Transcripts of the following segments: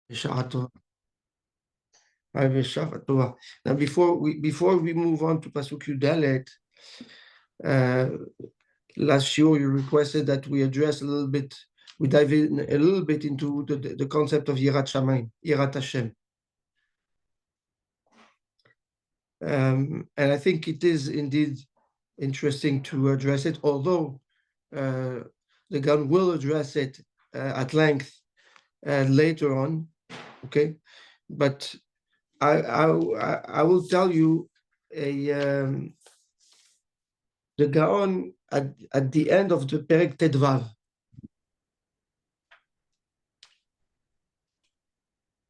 בשעה טובה. בשעה טובה. Now, before we move on to Pasuk Yudalet, last year you requested that we address a little bit, we dive in a little bit into the concept of Yirat Shamayim, Yirat Hashem. And I think it is indeed interesting to address it, although the Gan will address it at length later on, okay? But I will tell you the Gaon at the end of the Perek Tedvav,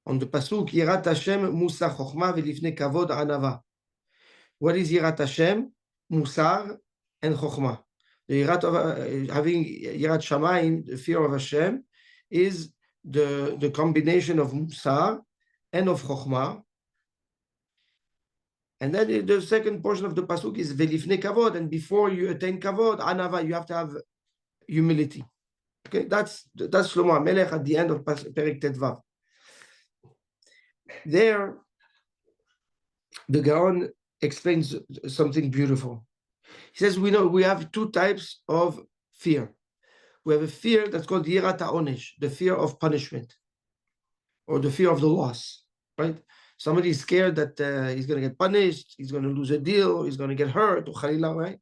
on the pasuk Yirat Hashem Musa Chochma V'lifnei Kavod Anava. What is Yirat Hashem? Musar and Chochma. The Yirat of having Yirat Shamayim, the fear of Hashem, is the combination of Musar and of Chochma. And then the second portion of the pasuk is V'lifnei Kavod, and before you attain Kavod, Anava, you have to have humility. Okay, that's Shlomo HaMelech at the end of Perek Tedvav. There, the Gaon explains something beautiful. He says, we have two types of fear. We have a fear that's called Yirat HaOnesh, the fear of punishment, or the fear of the loss, right? Somebody is scared that he's going to get punished, he's going to lose a deal, he's going to get hurt, or Khalila, right?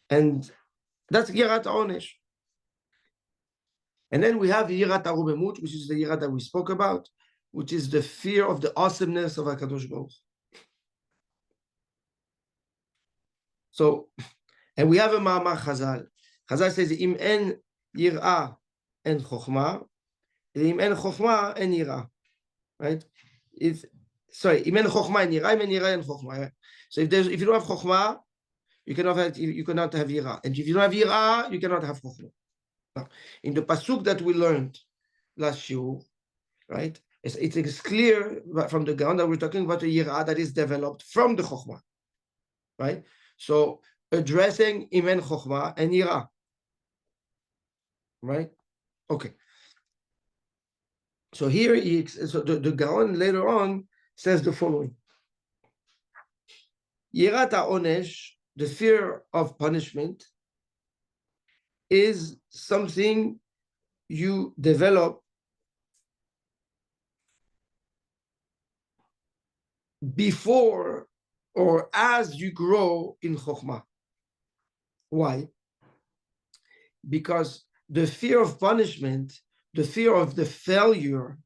And that's Yirat HaOnesh. And then we have Yirat HaRumemut, which is the Yirat that we spoke about, which is the fear of the awesomeness of HaKadosh Baruch. So, and we have a Ma'amar Chazal. Chazal says, Im en yir'ah en chokhmah, im en chokhmah en yir'ah. Right? Im en chokhmah en yir'ah, im en yir'ah en chokhmah. Right? So if you don't have chokhmah, you cannot have yir'ah. And if you don't have yir'ah, you cannot have chokhmah. Now, in the pasuk that we learned last shiur, right? It's clear from the ground that we're talking about a yir'ah that is developed from the chokhmah, right? So addressing imen chokhmah and yir'ah, right? Okay. So here the Gaon later on says the following: Yirat HaOnesh, the fear of punishment, is something you develop before or as you grow in Chokhmah. Why? Because the fear of punishment, the fear of the failure,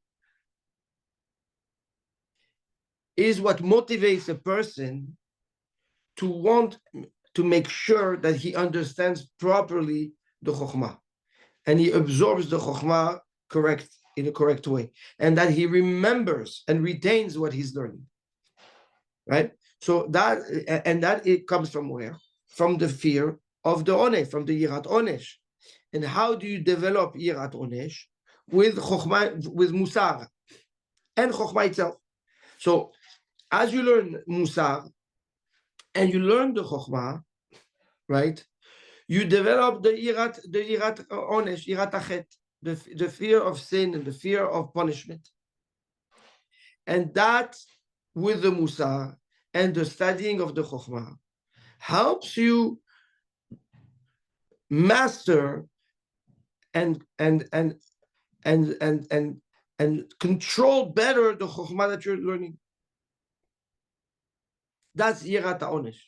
is what motivates a person to want to make sure that he understands properly the Chokhmah and he absorbs the Chokhmah in a correct way, and that he remembers and retains what he's learning. Right? So that it comes from where? From the fear of the Onesh, from the Yirat Onesh. And how do you develop Yirat Onesh? With Chokhmah, with Musar and Chokhmah itself. So as you learn Musar and you learn the Chokhmah, right? You develop the Yirat Onesh, Yirat Achet, the fear of sin and the fear of punishment. And that, with the Musar and the studying of the Chokhmah, helps you master and control better the Chokhmah that you're learning. That's Yirat HaOnesh.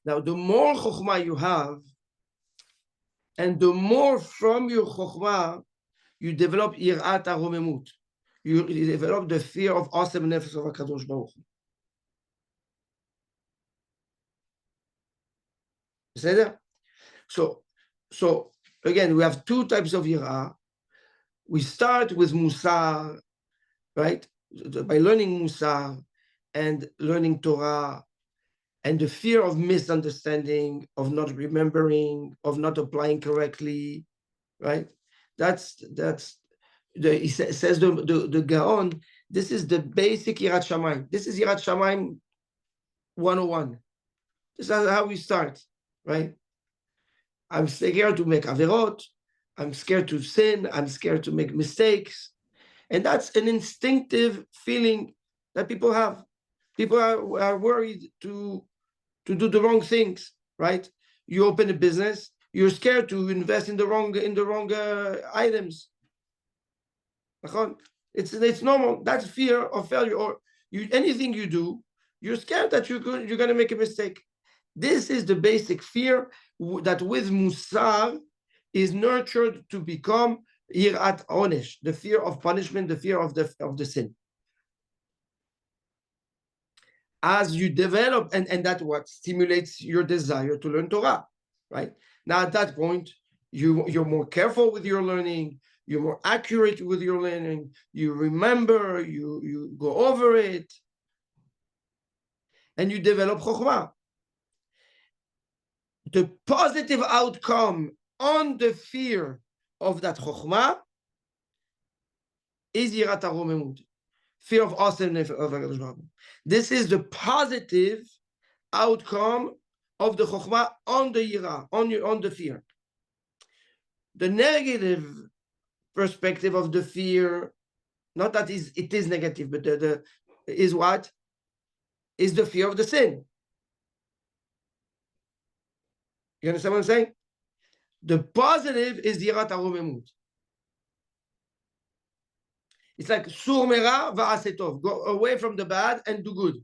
Now, the more Chokhmah you have, and the more from your Chokhmah you develop Yirat HaRumemut, you develop the fear of awesomeness of HaKadosh Baruch Hu. So again, we have two types of Yirah. We start with Musar, right? By learning Musar and learning Torah, and the fear of misunderstanding, of not remembering, of not applying correctly, right? He says the Gaon, this is the basic Yirat Shamayim. This is Yirat Shamayim 101. This is how we start, right? I'm scared to make averot. I'm scared to sin. I'm scared to make mistakes. And that's an instinctive feeling that people have. People are worried to do the wrong things, right? You open a business, you're scared to invest in the wrong items. It's normal. That's fear of failure. Or anything you do, you're scared that you're going to make a mistake. This is the basic fear that with Musar is nurtured to become Yirat Onesh, the fear of punishment, the fear of the sin. As you develop, and that's what stimulates your desire to learn Torah, right? Now at that point, you're more careful with your learning, you're more accurate with your learning, you remember, you go over it, and you develop Chokhmah. The positive outcome on the fear of that Chokhmah is Yirat HaRomemut, fear of awesomeness of HaKadosh Baruch Hu. This is the positive outcome of the Chokhmah on the Yirah, on the fear. The negative perspective of the fear, not that it is negative, but is what? Is the fear of the sin. You understand what I'm saying? The positive is Yirat HaRomemut. It's like sur mera va'asetov. Go away from the bad and do good.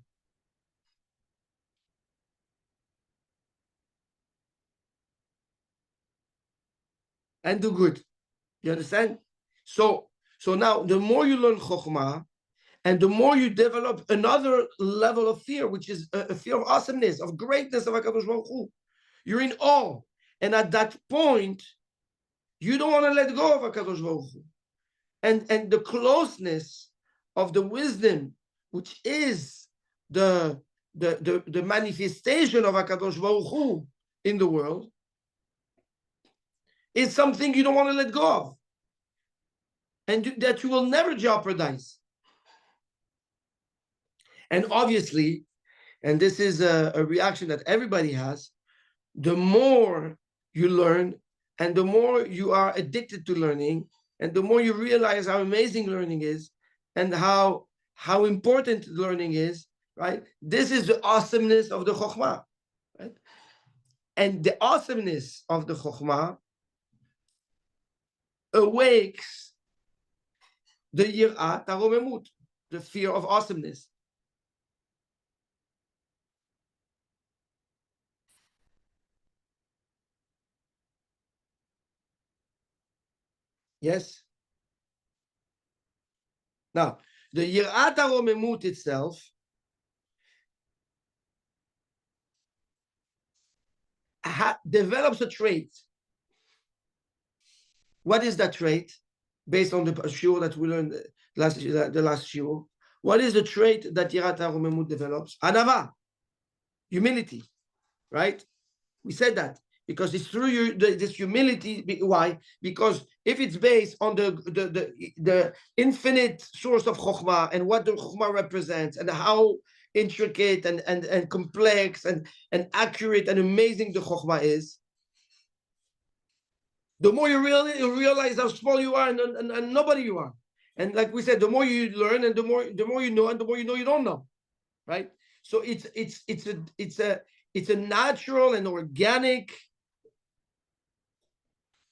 And do good. You understand? So now the more you learn Chokhmah, and the more you develop another level of fear, which is a fear of awesomeness, of greatness of HaKadosh Baruch Hu, you're in awe. And at that point, you don't want to let go of HaKadosh Baruch Hu. And the closeness of the wisdom, which is the manifestation of HaKadosh Baruch Hu in the world, is something you don't want to let go of. And that you will never jeopardize. And obviously, and this is a reaction that everybody has, the more you learn and the more you are addicted to learning and the more you realize how amazing learning is and how important learning is, right? This is the awesomeness of the Chokhmah, right? And the awesomeness of the Chokhmah awakes the Yirat HaRomemut, the fear of awesomeness. Yes? Now, the Yirat HaRomemut itself develops a trait. What is that trait? Based on the shiur that we learned the last shiur, what is the trait that Yirat HaRomemut develops? Anava, humility, right? We said that because it's through this humility. Why? Because if it's based on the infinite source of Chokhmah and what the Chokhmah represents and how intricate and complex and accurate and amazing the Chokhmah is, the more you realize how small you are and nobody you are. And like we said, the more you learn and the more you know and the more you know you don't know, right? So it's a natural and organic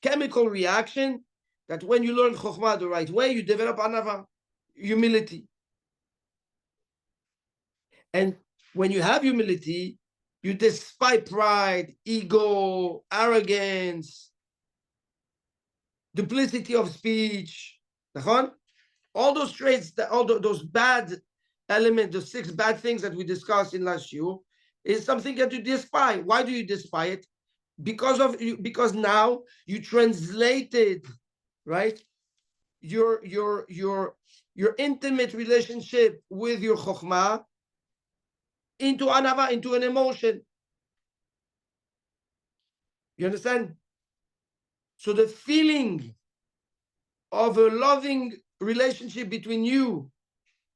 chemical reaction that when you learn Chokhmah the right way, you develop anava, humility. And when you have humility, you despite pride, ego, arrogance, duplicity of speech, all those traits, all those bad elements, the 6 bad things that we discussed in last year, is something that you despise. Why do you despise it? Because now you translated, right, your intimate relationship with your chokhmah into anava, into an emotion. You understand? So the feeling of a loving relationship between you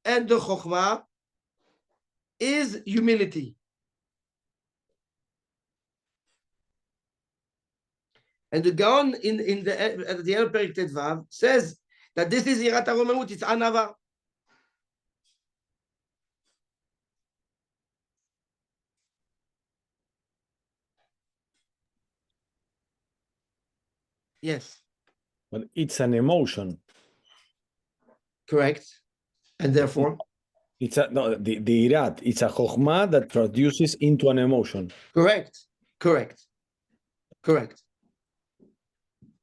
and the chokhmah is humility. And the Gaon at the end of Perik Tetvav says that this is Yirat HaRomemut, it's Anava. Yes. But it's an emotion. Correct. And therefore? It's the irat. It's a chokhmah that produces into an emotion. Correct. Correct. Correct.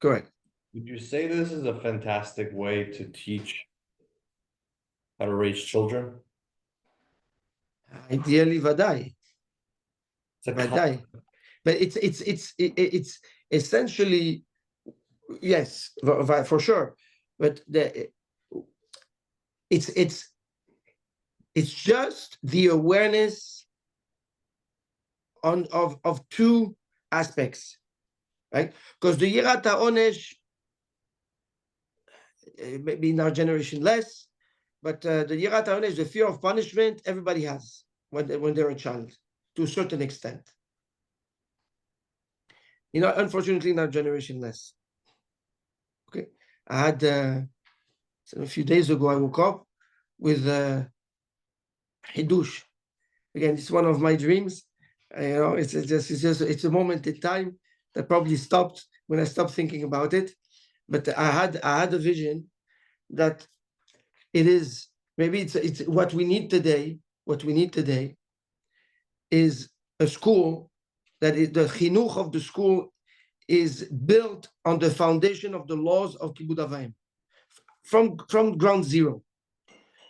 Correct. Would you say this is a fantastic way to teach how to raise children? Ideally, Vadai. It's a Vadai. But it's essentially, yes, for sure. But it's just the awareness of two aspects, right? Because the Yirat HaOnesh, maybe in our generation less, but the Yirat HaOnesh, the fear of punishment, everybody has when they're a child, to a certain extent. Unfortunately, in our generation less. Okay, I had a few days ago, I woke up with Hidush. Again, it's one of my dreams. It's a moment in time that probably stopped when I stopped thinking about it. But I had a vision that it is maybe it's what we need today. What we need today is a school that is the chinuch of the school is built on the foundation of the laws of Kibbutz Avayim from ground zero,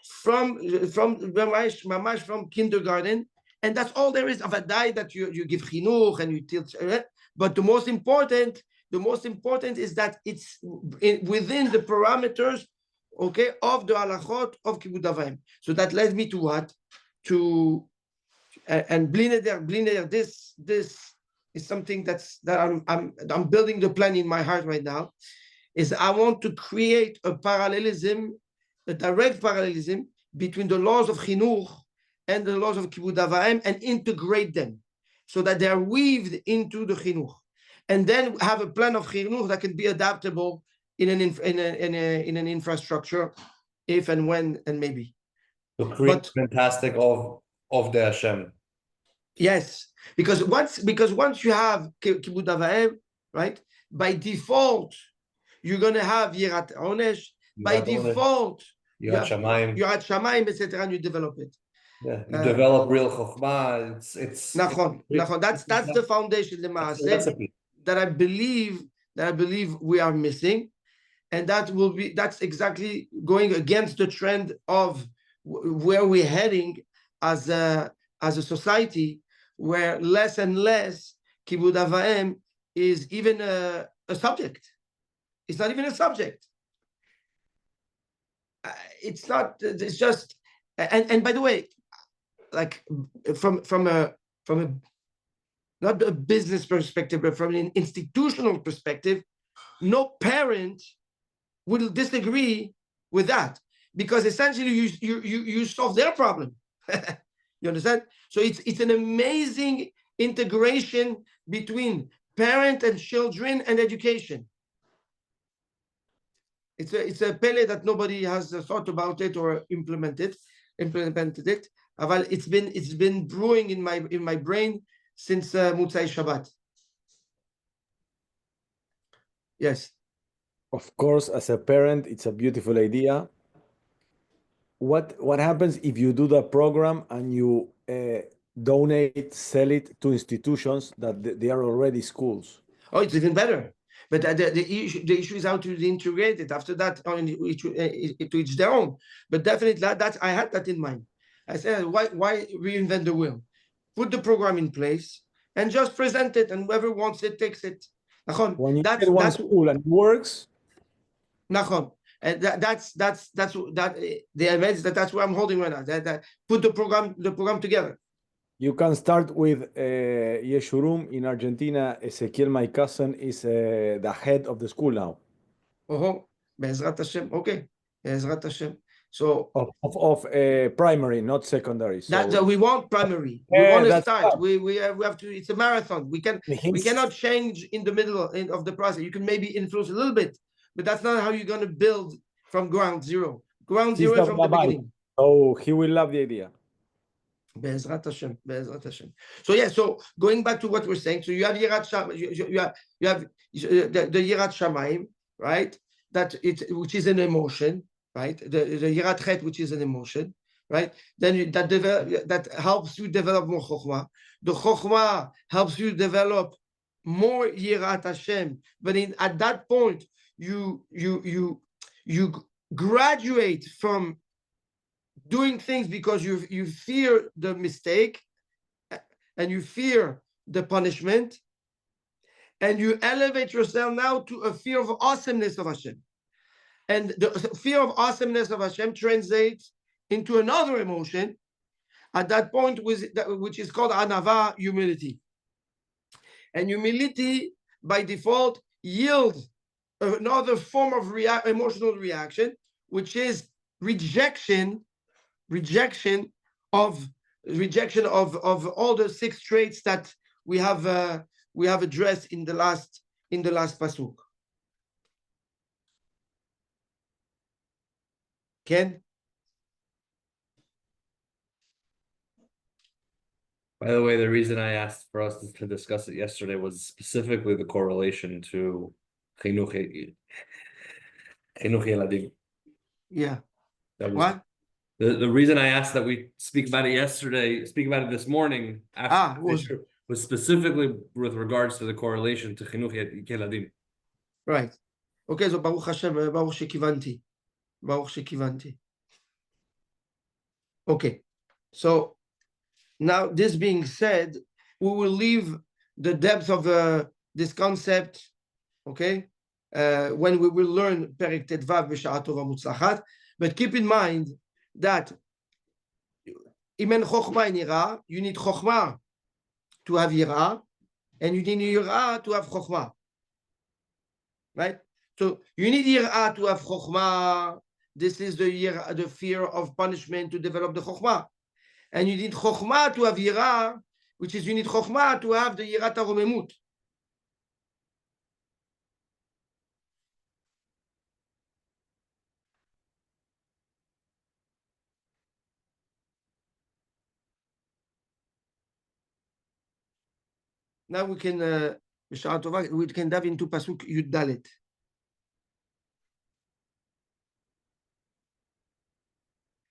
from mamash from kindergarten, and that's all there is of a day that you give chinuch and you teach. But the most important is that it's within the parameters, okay, of the halachot of Kibbutz Avayim. So that led me to what? And Bliner, this is something that I'm building the plan in my heart right now. Is I want to create a parallelism, a direct parallelism between the laws of chinuch and the laws of Kibbutz Avayim, and integrate them so that they are weaved into the chinuch, and then have a plan of chinuch that can be adaptable in an infrastructure, if and when and maybe. To create fantastic of the Hashem. Yes, because once you have Kibbutz Avayim, right, by default, you're going to have Yirat HaOnesh. By default, Yirat Shamayim, etc., and you develop it. Yeah, you develop real chokhmah. It's Nachon. That's the foundation, the maaseh, that I believe we are missing, and that's exactly going against the trend of where we're heading as a society, where less and less Kibbutz Avayim is even a subject. It's not even a subject. It's not. It's just. And by the way, like from a not a business perspective, but from an institutional perspective, no parent will disagree with that, because essentially you solve their problem. You understand? So it's an amazing integration between parent and children and education. It's a pele that nobody has thought about it or implemented it. But it's been brewing in my brain since Motzai Shabbat. Yes. Of course, as a parent, it's a beautiful idea. What happens if you do the program and you sell it to institutions that they are already schools? Oh, it's even better. But the issue is how to integrate it. After that, to each their own. But definitely, I had that in mind. I said, why reinvent the wheel? Put the program in place and just present it, and whoever wants it takes it. When you get one school and it works. And that's the events that's where I'm holding right now. That put the program together. You can start with Yeshurum in Argentina. Ezequiel, my cousin, is the head of the school now. Oh, Be'ezrat Hashem. Okay, Be'ezrat Hashem. So of primary, not secondary. So that we want primary. We want to that's start. fine. We have to. It's a marathon. We cannot change in the middle of the process. You can maybe influence a little bit, but that's not how you're going to build from ground zero. Ground He's zero not from gonna the buy it. beginning. So he will love the idea. Be'ezrat Hashem, Be'ezrat Hashem. So yeah, so going back to what we're saying, so you have Yirat you have the Yirat Shamayim, right? That which is an emotion, right? The Yirat Chet, which is an emotion, right? Then that helps you develop more Chokhmah. The Chokhmah helps you develop more Yirat Hashem. But at that point, you graduate from doing things because you fear the mistake and you fear the punishment, and you elevate yourself now to a fear of awesomeness of Hashem. And the fear of awesomeness of Hashem translates into another emotion at that point, which is called anava, humility. And humility, by default, yields another form of emotional reaction, which is rejection of all the 6 traits that we have addressed in the last pasuk. Ken? By the way, the reason I asked for us to discuss it yesterday was specifically the correlation to chinuch yeladim. Yeah. That was What? the reason I asked that we speak about it this morning was specifically with regards to the correlation to chinuch yeladim. Right. Okay, so Baruch Hashem, Baruch Shekivanti. Okay, so now this being said, we will leave the depth of this concept, okay, when we will learn Perek Tetvav B'Sha'at Tova Mutzlachat. But keep in mind that Imen Chochma in Yira, you need Chochma to have Yira, and you need Yira to have Chochma. Right? So you need Yira to have Chochma. This is the fear of punishment to develop the Chochma. And you need Chochma to have Yira, which is you need Chochma to have the Yirat HaRomemut. Now we can dive into Pasuk Yud Dalet.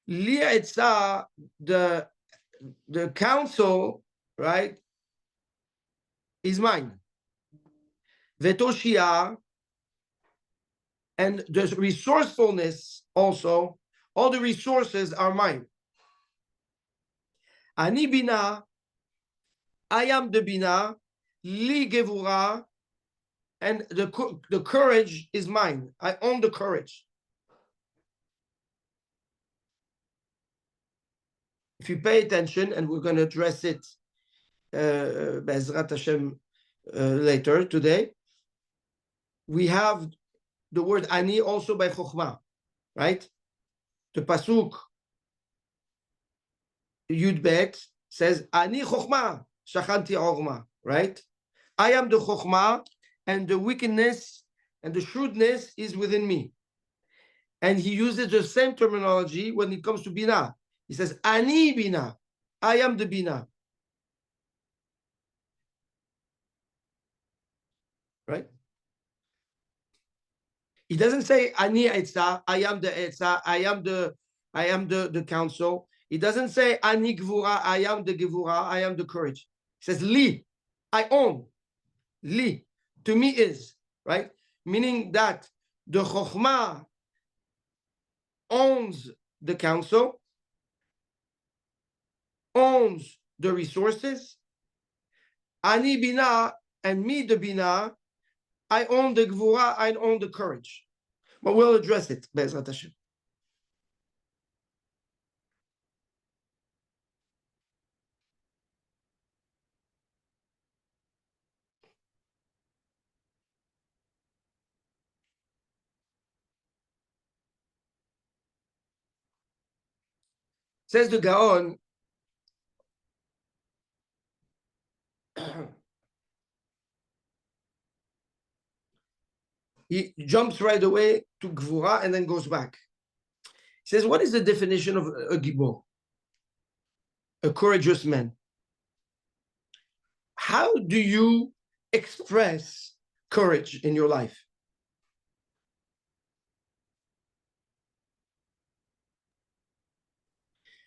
Li'etzah, the counsel, right, is mine. Vetoshia, and the resourcefulness also, all the resources are mine. Ani bina, I am the bina, li gevura, and the courage is mine. I own the courage. If you pay attention, and we're going to address it Be'ezrat Hashem later today, we have the word ani also by Chokhmah, right? The pasuk Yud Bet says ani Chokhmah shachanti orma, right? I am the Chokhmah, and the wickedness and the shrewdness is within me. And he uses the same terminology when it comes to bina. He says ani bina, I am the bina, right? He doesn't say ani etzah, I am the etzah, I am the counsel. He doesn't say ani gvura, I am the gvura, I am the courage. He says li, I own. Li, to me is, right? Meaning that the chokhmah owns the counsel, owns the resources. Ani bina, and me the bina, I own the gvura, I own the courage. But we'll address it, Be'ezrat Hashem. Says the Gaon, he jumps right away to Gvura and then goes back. He says, what is the definition of a Gibor? A courageous man. How do you express courage in your life?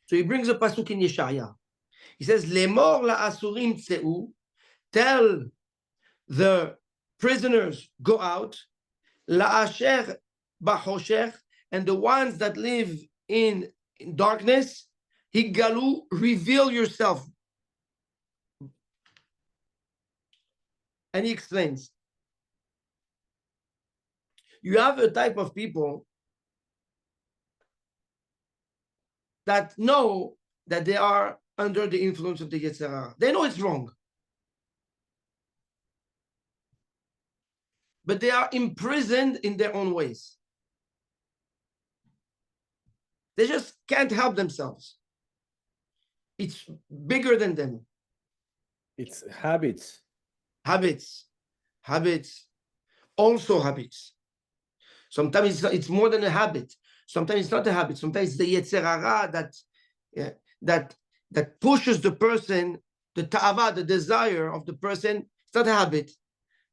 So he brings a pasuk in Yeshaya. He says, Lemor la'asurim tseu, tell the prisoners, go out, la'asher b'choshech, and the ones that live in darkness, higalu, reveal yourself. And he explains, you have a type of people that know that they are under the influence of the Yetzer Hara. They know it's wrong. But they are imprisoned in their own ways. They just can't help themselves. It's bigger than them. It's habits. Habits. Also habits. Sometimes it's more than a habit. Sometimes it's not a habit. Sometimes it's the Yetzer Hara that pushes the person, the ta'ava, the desire of the person. It's not a habit,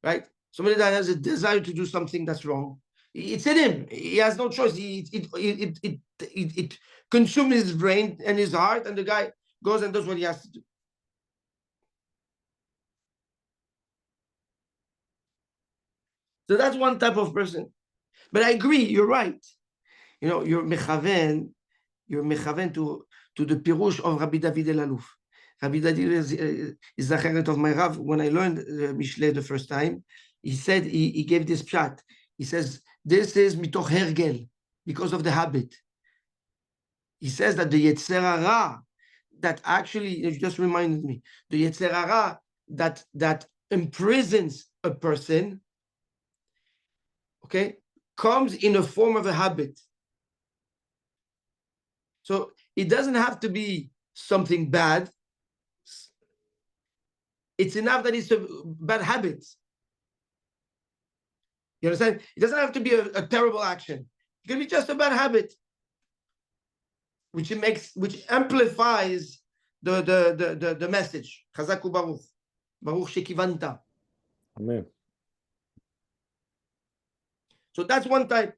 right? Somebody that has a desire to do something that's wrong. It's in him. He has no choice. It consumes his brain and his heart, and the guy goes and does what he has to do. So that's one type of person. But I agree, you're right. You know, you're mechaven to the pirush of Rabbi David Elaluf. Rabbi David is the cheret of my Rav. When I learned Mishlei the first time, he said, he gave this pshat. He says, this is mitoch hergel, because of the habit. He says that the Yetzer Hara, that actually, it just reminded me, the Yetzer Hara that imprisons a person, okay, comes in a form of a habit. So it doesn't have to be something bad. It's enough that it's a bad habit. You understand? It doesn't have to be a terrible action. It can be just a bad habit, which amplifies the message. Chazaku Baruch. Baruch Shekivanta. Amen. So that's one type.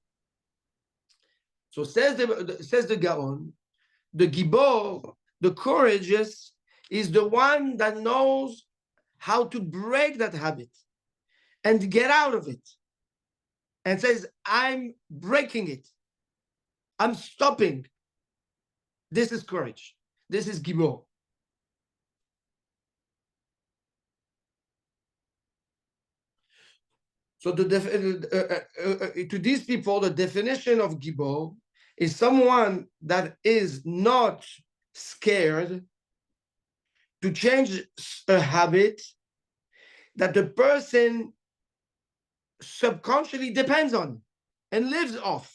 So says the Gaon, the Gibor, the courageous, is the one that knows how to break that habit and get out of it. And says, I'm breaking it. I'm stopping. This is courage. This is Gibor. So to these people, the definition of Gibor is someone that is not scared to change a habit that the person subconsciously depends on and lives off.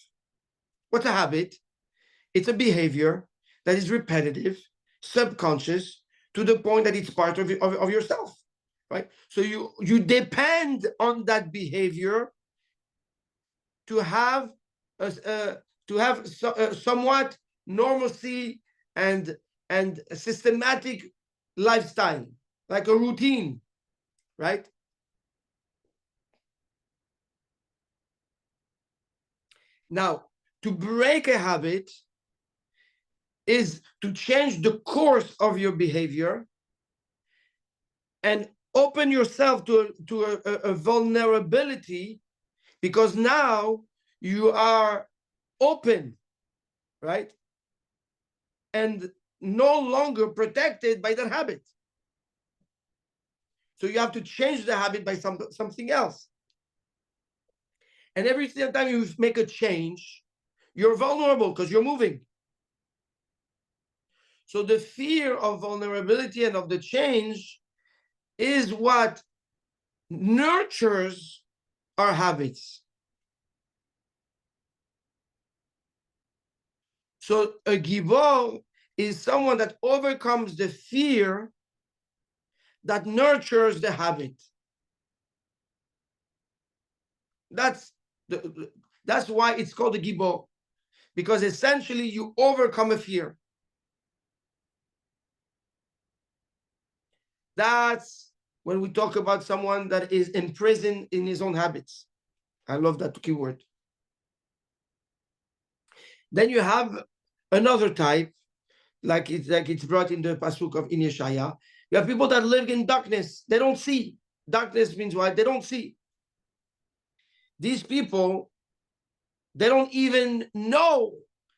What's a habit? It's a behavior that is repetitive, subconscious, to the point that it's part of yourself, right? So you depend on that behavior to have somewhat normalcy and a systematic lifestyle, like a routine, right? Now, to break a habit is to change the course of your behavior and open yourself to a vulnerability, because now you are open, right? And no longer protected by that habit. So you have to change the habit by something else. And every single time you make a change, you're vulnerable because you're moving. So the fear of vulnerability and of the change is what nurtures our habits. So a gibor is someone that overcomes the fear that nurtures the habit. That's why it's called a gibor, because essentially you overcome a fear. That's when we talk about someone that is imprisoned in his own habits. I love that keyword. Then you have another type, like it's brought in the pasuk of in Yeshaya. You have people that live in darkness. They don't see. Darkness means what? They don't see. These people, they don't even know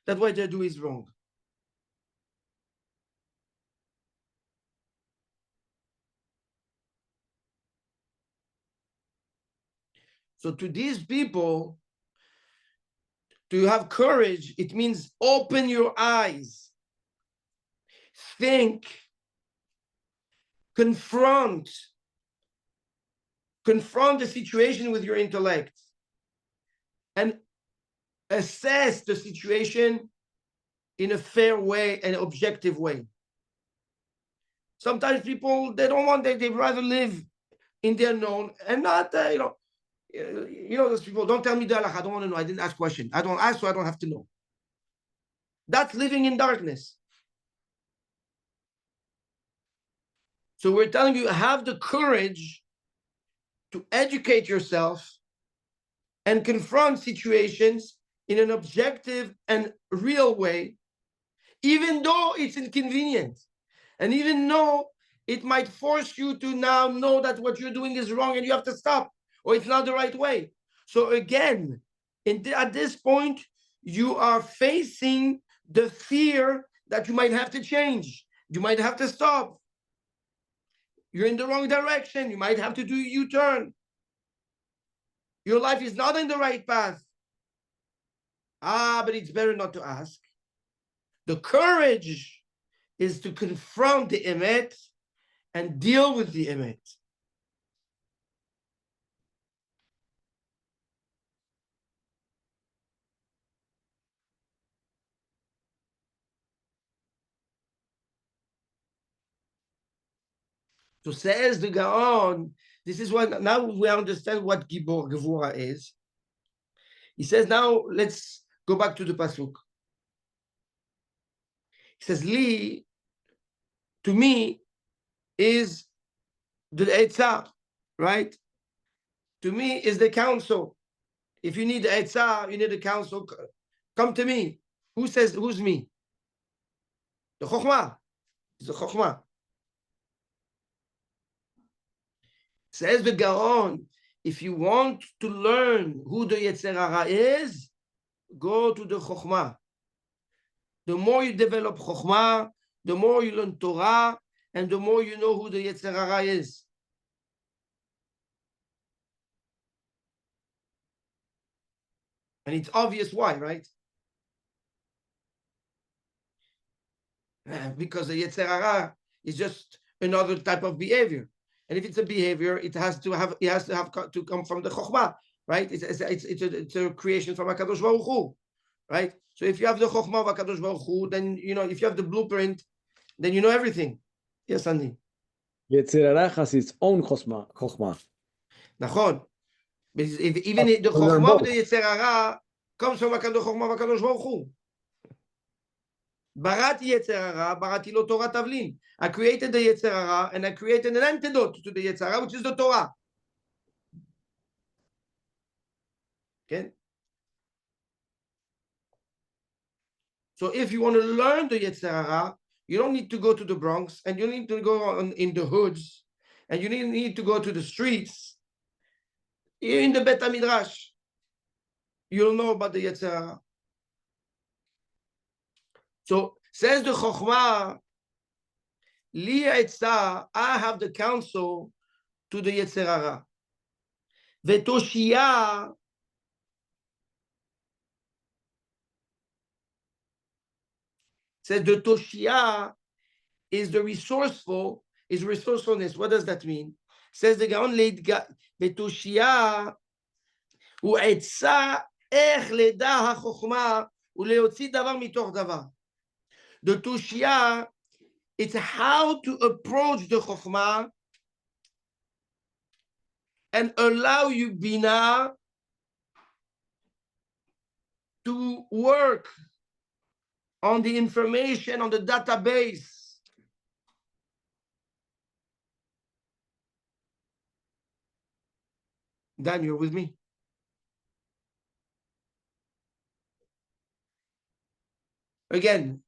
that what they do is wrong. So to these people, to have courage, it means open your eyes, think, confront the situation with your intellect, and assess the situation in a fair way and objective way. Sometimes people, they don't want that, they'd rather live in the unknown and not, those people, don't tell me the halakha, I don't want to know, I didn't ask question. I don't ask, so I don't have to know. That's living in darkness. So we're telling you, have the courage to educate yourself and confront situations in an objective and real way, even though it's inconvenient. And even though it might force you to now know that what you're doing is wrong and you have to stop, or it's not the right way. So again, at this point, you are facing the fear that you might have to change. You might have to stop. You're in the wrong direction. You might have to do a U-turn. Your life is not in the right path. But it's better not to ask. The courage is to confront the emet and deal with the emet. So says the Gaon, this is what, now we understand what Gibor Gevura is. He says, now let's go back to the Pasuk. He says, Li, to me, is the Eitzah, right? To me is the counsel. If you need the Eitzah, you need the counsel, come to me. Who says, who's me? The Chokhmah. It's the Chokhmah. Says the Gaon, if you want to learn who the Yetzer Hara is, go to the Chokhmah. The more you develop Chokhmah, the more you learn Torah, and the more you know who the Yetzer Hara is. And it's obvious why, right? Because the Yetzer Hara is just another type of behavior. And if it's a behavior, it has to come from the Chokhmah, right? It's a creation from HaKadosh Baruch Hu, right? So if you have the Chokhmah of HaKadosh Baruch Hu, then, if you have the blueprint, then you know everything. Yes, Andy? Yetzer Hara has its own Chokhmah. Nachon. But even the Chokhmah of the Yetzer Hara comes from HaKadosh Chokhmah of HaKadosh Baruch Hu. Barati Yetzer Hara, barati lo Torah tavlin. I created the Yetzer Hara and I created an antidote to the Yetzer Hara, which is the Torah. Okay? So if you want to learn the Yetzer Hara, you don't need to go to the Bronx, and you need to go in the hoods, and you need to go to the streets. In the Bet HaMidrash, you'll know about the Yetzer Hara. So says the Chokhmah, Li Eitzah, I have the counsel to the Yetzer Hara. V'toshiyah, says the Toshiyah is the resourcefulness. What does that mean? Says the Gaon, V'toshiyah הוא עצה איך לדע החוכמה ולהוציא דבר מתוך דבר. The Tushia, it's how to approach the Chokhmah and allow you Bina to work on the information, on the database. Dan, you're with me? Again,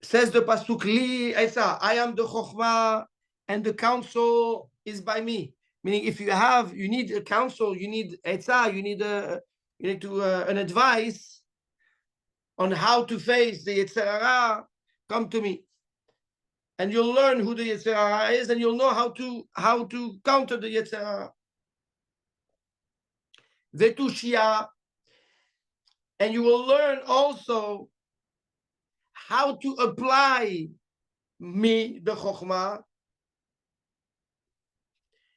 says the Pasuk, Li Esa, I am the Chokhmah, and the counsel is by me. Meaning, if you need a counsel, you need Esa, you need an advice on how to face the Yetzer Hara, come to me. And you'll learn who the Yetzer Hara is, and you'll know how to counter the Yetzer Hara. The Tushia, and you will learn also how to apply me, the Chokhmah,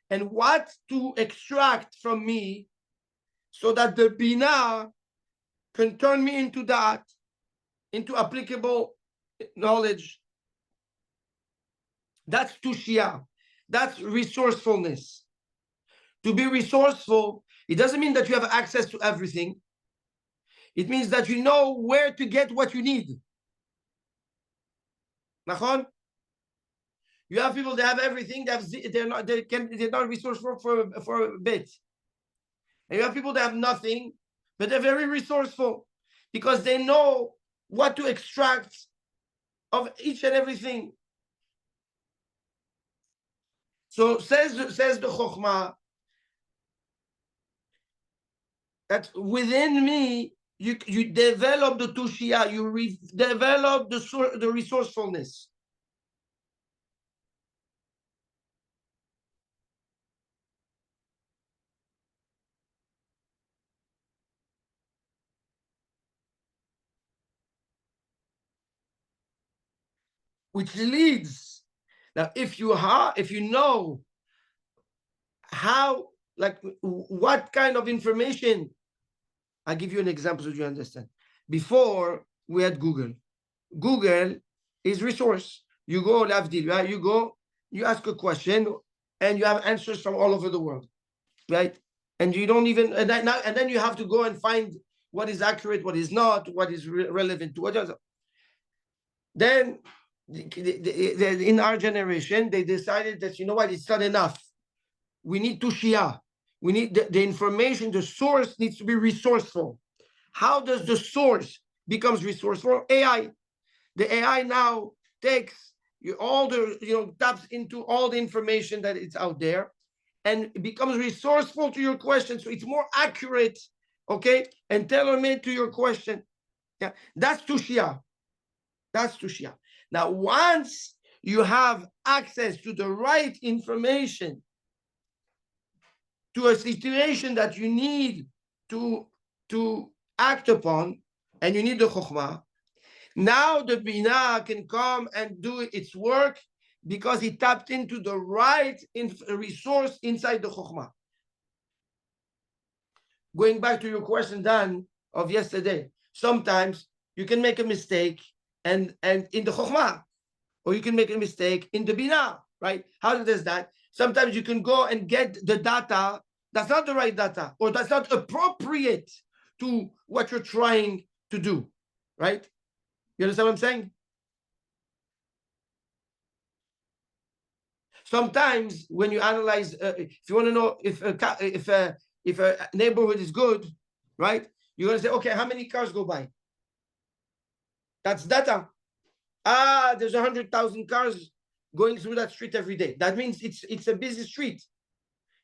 and what to extract from me so that the Bina can turn me into that, into applicable knowledge. That's Tushia. That's resourcefulness. To be resourceful, it doesn't mean that you have access to everything. It means that you know where to get what you need. Nachon? You have people that have everything, they're not resourceful for a bit. And you have people that have nothing, but they're very resourceful because they know what to extract of each and everything. So says the Chokhmah that within me you develop the Tushia, you develop the resourcefulness. Which leads, now if you know how, like what kind of information, I'll give you an example so you understand. Before we had Google. Google is resource. You go, right? You go, you ask a question, and you have answers from all over the world, right? And you don't even, and then you have to go and find what is accurate, what is not, what is relevant to what else. Then in our generation, they decided that, you know what, it's not enough. We need Tushia. We need the information, the source needs to be resourceful. How does the source becomes resourceful? AI. The AI now takes taps into all the information that is out there and it becomes resourceful to your question. So it's more accurate, okay, and tailor-made to your question. Yeah, that's Tushia. That's Tushia. Now, once you have access to the right information, to a situation that you need to act upon, and you need the Chokhmah, now the Bina can come and do its work because it tapped into the right resource inside the Chokhmah. Going back to your question, Dan, of yesterday, sometimes you can make a mistake and in the Chokhmah, or you can make a mistake in the Bina, right? How does that? Sometimes you can go and get the data that's not the right data, or that's not appropriate to what you're trying to do, right? You understand what I'm saying? Sometimes when you analyze, if you want to know if a neighborhood is good, right? You're going to say, okay, how many cars go by? That's data. There's 100,000 cars going through that street every day. That means it's a busy street.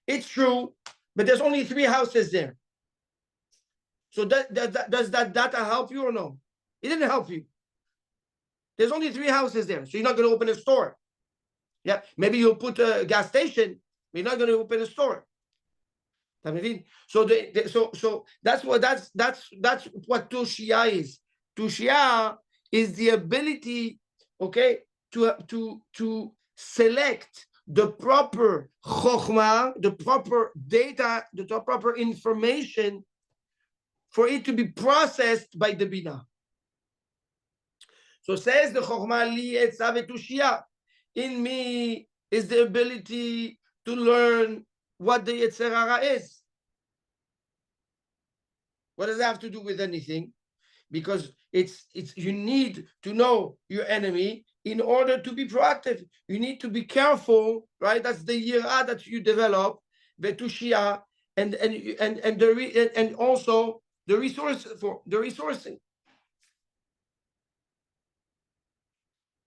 It's true, but there's only 3 houses there. So does that data help you or no? It didn't help you. There's only 3 houses there, so you're not going to open a store. Yeah, maybe you'll put a gas station, but you're not going to open a store. So so that's what Tushia is. Tushia is the ability, okay, to select the proper chokhmah, the proper data, the proper information for it to be processed by the Bina. So says the Chokhmah li etza v'tushia. In me is the ability to learn what the Yetzer Hara is. What does that have to do with anything? Because it's you need to know your enemy in order to be proactive. You need to be careful, right? That's the yirah that you develop, vetushia, and also the resource for the resourcing.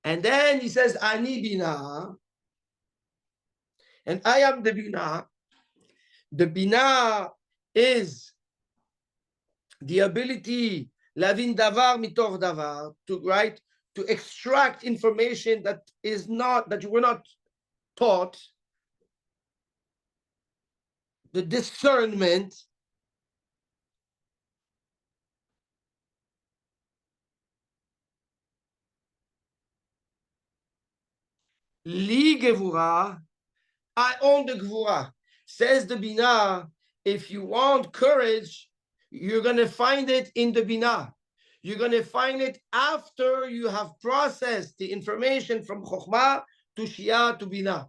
And then he says, Ani bina, and I am the bina. The bina is the ability, lavin davar mitoch davar, to extract information that is not, that you were not taught, the discernment, li gevura, I own the gevura. Says the bina, if you want courage, you're going to find it in the bina. You're going to find it after you have processed the information from chokhmah to shia to bina.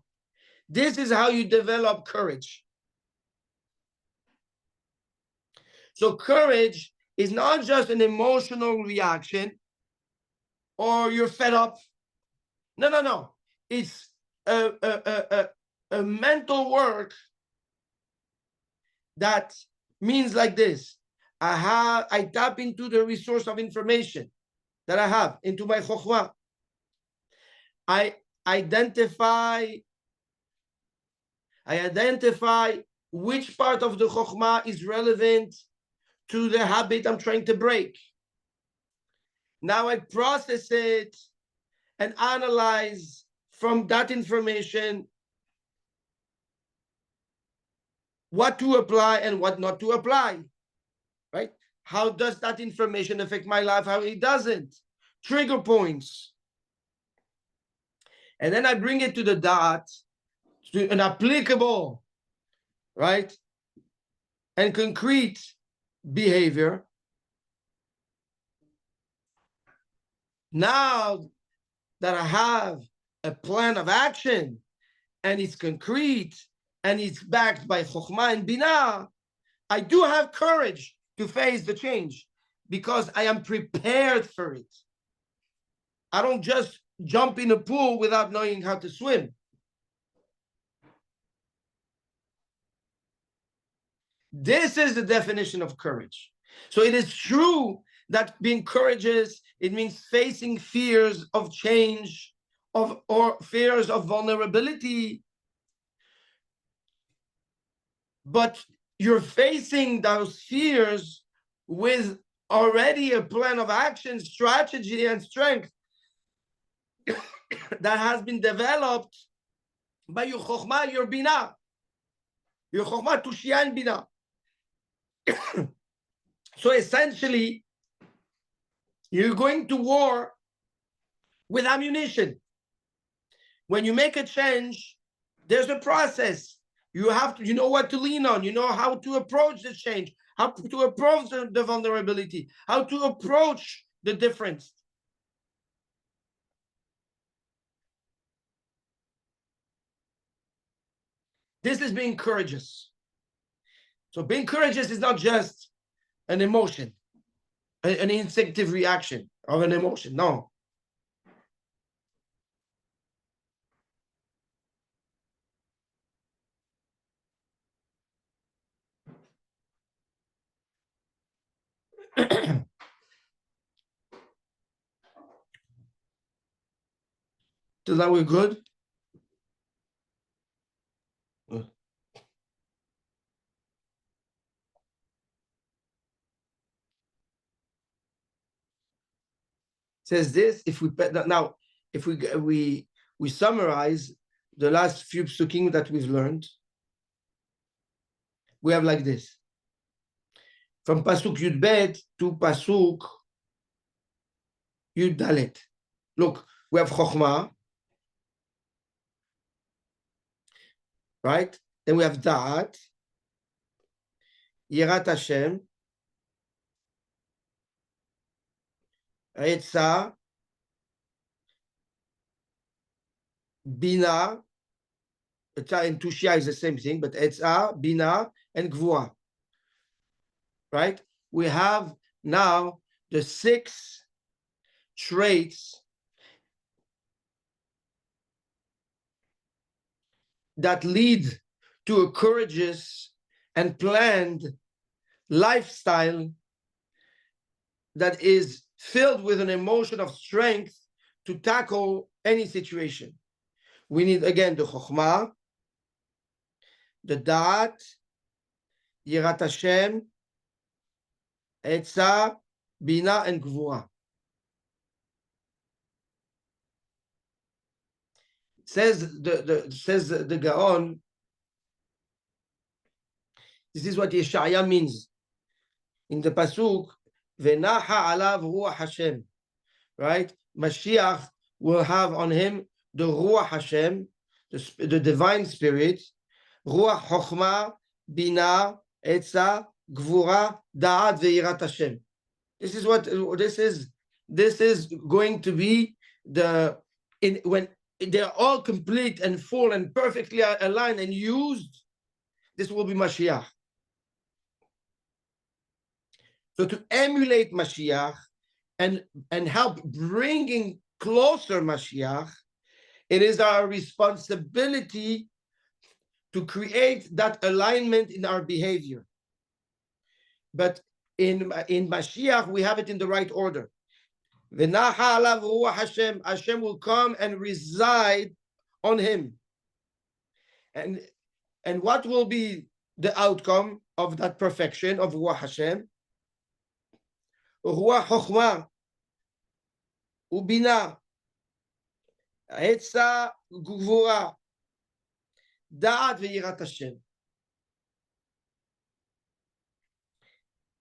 This is how you develop courage. So courage is not just an emotional reaction or you're fed up. No. It's a mental work that means like this. I tap into the resource of information that I have, into my chokhmah. I identify which part of the chokhmah is relevant to the habit I'm trying to break. Now I process it and analyze from that information what to apply and what not to apply, right? How does that information affect my life? How it doesn't. Trigger points. And then I bring it to the dot, to an applicable, right, and concrete behavior. Now that I have a plan of action and it's concrete and it's backed by chokhmah and binah, I do have courage to face the change because I am prepared for it. I don't just jump in a pool without knowing how to swim. This is the definition of courage. So it is true that being courageous, it means facing fears of change, or fears of vulnerability. But you're facing those fears with already a plan of action, strategy, and strength that has been developed by your chokhmah, your binah. Your chokhmah, tushia, and binah. So essentially, you're going to war with ammunition. When you make a change, there's a process. You know what to lean on. You know how to approach the change, how to approach the vulnerability, how to approach the difference. This is being courageous. So being courageous is not just an emotion, an instinctive reaction of an emotion. No. Till now we're good? Says this, if we summarize the last few psukim that we've learned, we have like this. From Pasuk Yud Bet to Pasuk Yud Dalet. Look, we have Chokhmah, right? Then we have Da'at, Yirat Hashem, Etzah, Bina, Etza and Tushia is the same thing, but Etza, Bina, and Gvura. Right? We have now the 6 traits that lead to a courageous and planned lifestyle that is filled with an emotion of strength to tackle any situation. We need again the Chokhmah, the Da'at, Yirat Hashem, Etza, Bina, and Gvura. Says the Gaon, this is what Yeshaya means. In the Pasuk, Venaha alav Ruach Hashem, right? Mashiach will have on him the Ruach Hashem, the divine spirit, Ruach Chokhmah, Bina, Etza, Gvura, Da'at, Ve'irat Hashem. This is going to be when they're all complete and full and perfectly aligned and used, this will be Mashiach. So to emulate Mashiach and help bringing closer Mashiach, it is our responsibility to create that alignment in our behavior. But in Mashiach, we have it in the right order. Hashem will come and reside on him. And what will be the outcome of that perfection of Ruach Hashem? Ruach Chokhmah, Ubina, Etza, Gvura, Da'at ve'yirat Hashem.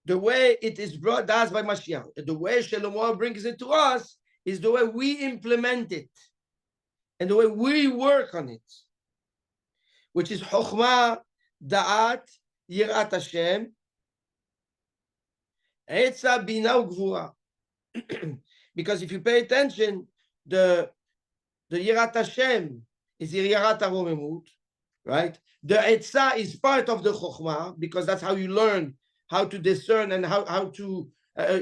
The way it is brought, that's by Mashiach. The way Shlomo brings it to us is the way we implement it and the way we work on it, which is Chokhmah, Da'at, Yirat Hashem, Etza, Bina, Gvura. Because if you pay attention, the Yirat Hashem is Yirat HaRomemut, right? The Etza is part of the Chokhmah because that's how you learn how to discern and how to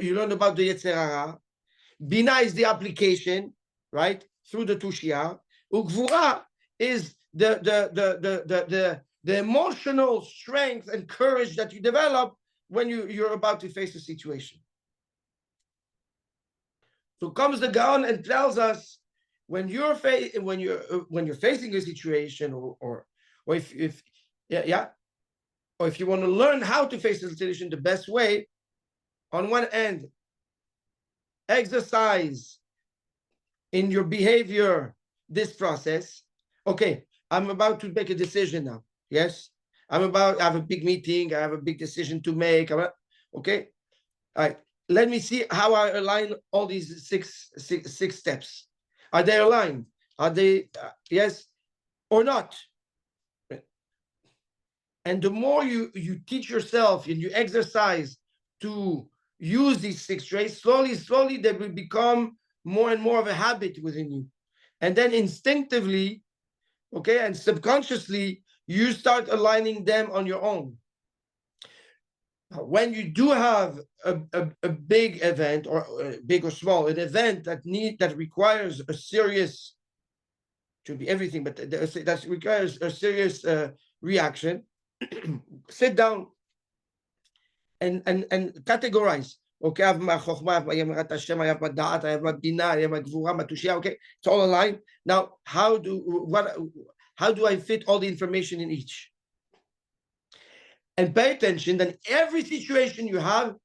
you learn about the Yetzer Hara. Bina is the application, right, through the Tushia. Ugvura is the emotional strength and courage that you develop when you're about to face a situation. So comes the Gaon and tells us when you're facing a situation, or if or if you want to learn how to face the situation the best way, on one end, exercise in your behavior this process. Okay, I'm about to make a decision now. Yes, I have a big meeting. I have a big decision to make. Okay, all right. Let me see how I align all these six steps. Are they aligned? Are they yes or not? And the more you teach yourself and you exercise to use these 6 traits, slowly they will become more and more of a habit within you. And then instinctively, okay, and subconsciously, you start aligning them on your own. When you do have a big event, or big or small, an event that requires a serious, should be everything, but that requires a serious reaction, sit down and categorize. Okay, I have my chokhmah, I have my yirat Hashem, I have my da'at, I have my bina, I have my gvura, my tushia. Okay, it's all aligned. Now, how do I fit all the information in each? And pay attention. Then every situation you have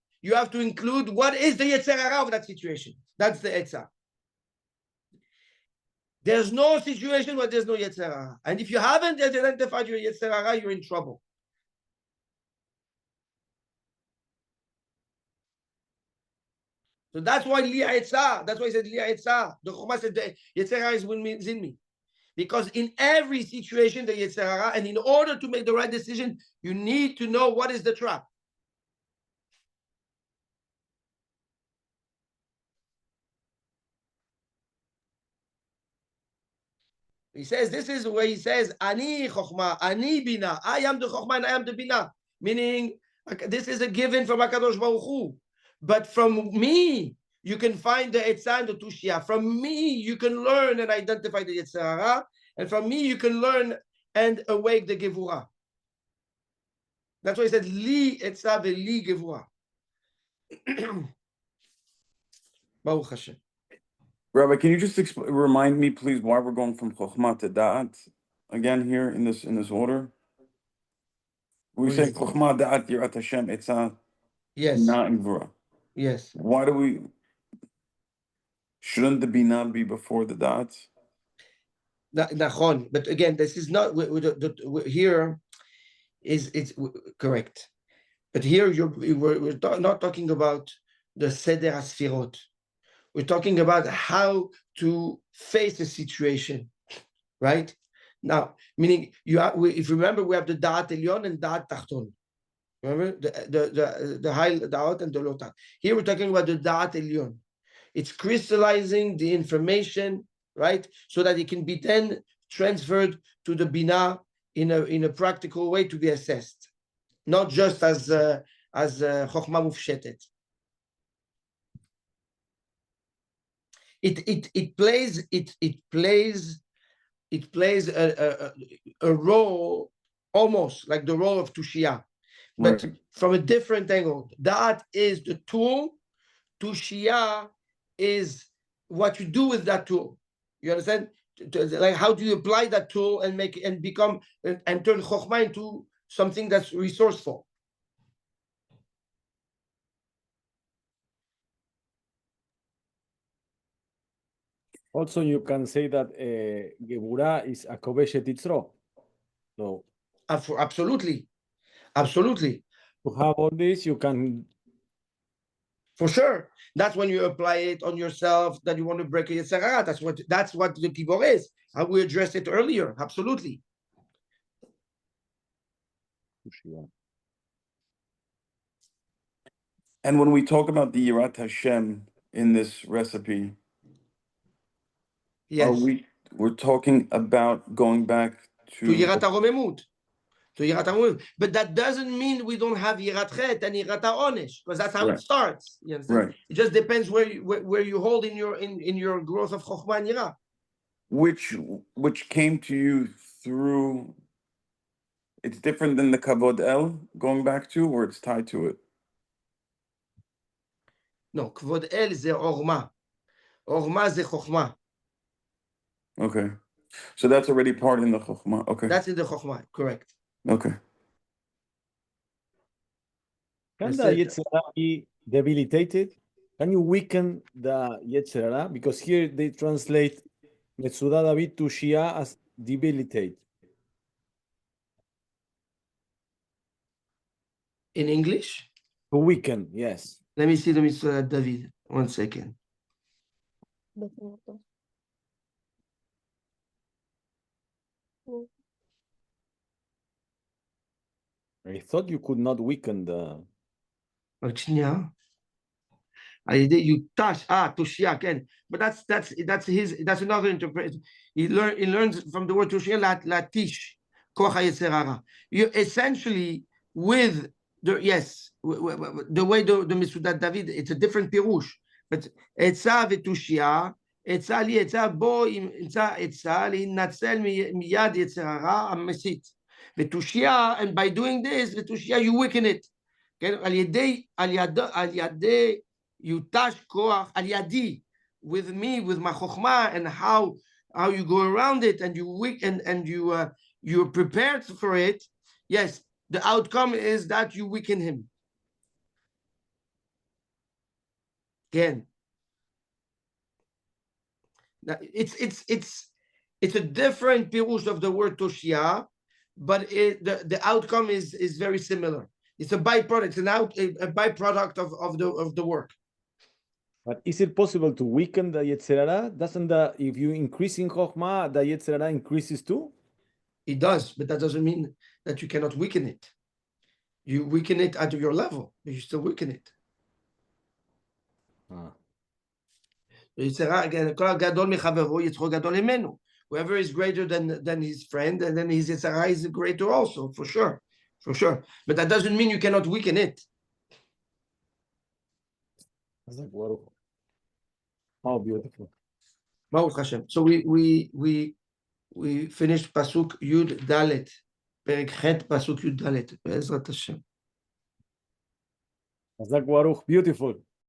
to include what is the Yetzer Hara of that situation. That's the Etza. There's no situation where there's no Yetzer Hara. And if you haven't identified your Yetzer Hara, you're in trouble. So that's why Li Etza. That's why he said Li Etza. The Chokhmah said the Yetzer Hara is in me. Because in every situation, the Yetzer Hara, and in order to make the right decision, you need to know what is the trap. He says, this is where he says, Ani Chokhmah, Ani Bina. I am the Chokhmah and I am the Bina. Meaning, this is a given from HaKadosh Baruch Hu. But from me, you can find the Etzah and the Tushia. From me, you can learn and identify the Yetzer Hara. And from me, you can learn and awake the Gevurah. That's why he said, Li Etzah ve'li Gevurah. Baruch Hashem. Rabbi, can you just remind me, please, why we're going from Chokhmah to Da'at again here in this order? We say Chokhmah, Da'at, Yirat Hashem, Etzah, yes, Bina, and Gvura. Yes. Why do we? Shouldn't the Bina be before the Da'at? Nachon, but again, this is not here. It's correct, but here we're not talking about the Seder HaSfirot. We're talking about how to face a situation, right? Now, meaning if you remember, we have the Da'at Elyon and Da'at Tachton. Remember the high Da'at and the low Da'at. Here we're talking about the Da'at Elyon. It's crystallizing the information, right, so that it can be then transferred to the Bina in a practical way to be assessed, not just as Chokhmah Mufshetet. It plays a role almost like the role of Tushia, but right, from a different angle. That is the tool. Tushia is what you do with that tool. You understand? Like, how do you apply that tool and make and become and turn Chokhmah into something that's resourceful? Also, you can say that Gevurah is a Kobeshet Yitzro. So, absolutely. Absolutely. To have all this, you can. For sure. That's when you apply it on yourself, that you want to break a Yetzer Hara. That's what the Gibor is. How we addressed it earlier. Absolutely. And when we talk about the Yirat Hashem in this recipe, yes, we're talking about going back to Yirat HaRomemut. But that doesn't mean we don't have Yirat Chet and Yirat HaOnesh, because that's how it starts. You understand? Right. It just depends where you hold in your growth of Chokhmah and Yirah. Which came to you through. It's different than the Kavod El going back to, or it's tied to it. No, Kavod El is Orma. Orma is Chokhmah. Okay, so that's already part in the Chokhmah. Okay, that's in the Chokhmah, correct. Okay. Can the Yetzer Hara be debilitated? Can you weaken the Yetzer Hara? Because here they translate Metzudah David to Shia as debilitate. In English? To weaken, yes. Let me see the Metzudah David. 1 second. I thought you could not weaken the. You touch tushia again, but that's another interpretation. He learns from the word tushia latish koach hayetzer hara. You essentially with the the way the Metzudah David, it's a different pirush, but etzah v'tushia etzah li etzah bo etzah linatzel miyad yetzer hara amesit v'tushia, and by doing this v'tushia you weaken it. Okay, al yadei you touch koach al yadi, with me, with my chokhmah, and how you go around it, and you're prepared for it. Yes, the outcome is that you weaken him. Again, now, it's a different pirush of the word toshia, but the outcome is very similar. It's a byproduct. It's a byproduct of the work. But is it possible to weaken the Yetzer Hara? Doesn't if you increase in Chokhmah, the Yetzer Hara increases too? It does, but that doesn't mean that you cannot weaken it. You weaken it at your level, but you still weaken it. Yetzer Hara, gadol mechavero, yitzro gadol emenu. whoever is greater than his friend, and then his Yitzhara is greater also, for sure. But that doesn't mean you cannot weaken it. Oh, beautiful. Baruch Hashem. So we finished Pasuk Yud Dalet. Perek Het Pasuk Yud Dalet. Be'ezrat Hashem. Beautiful.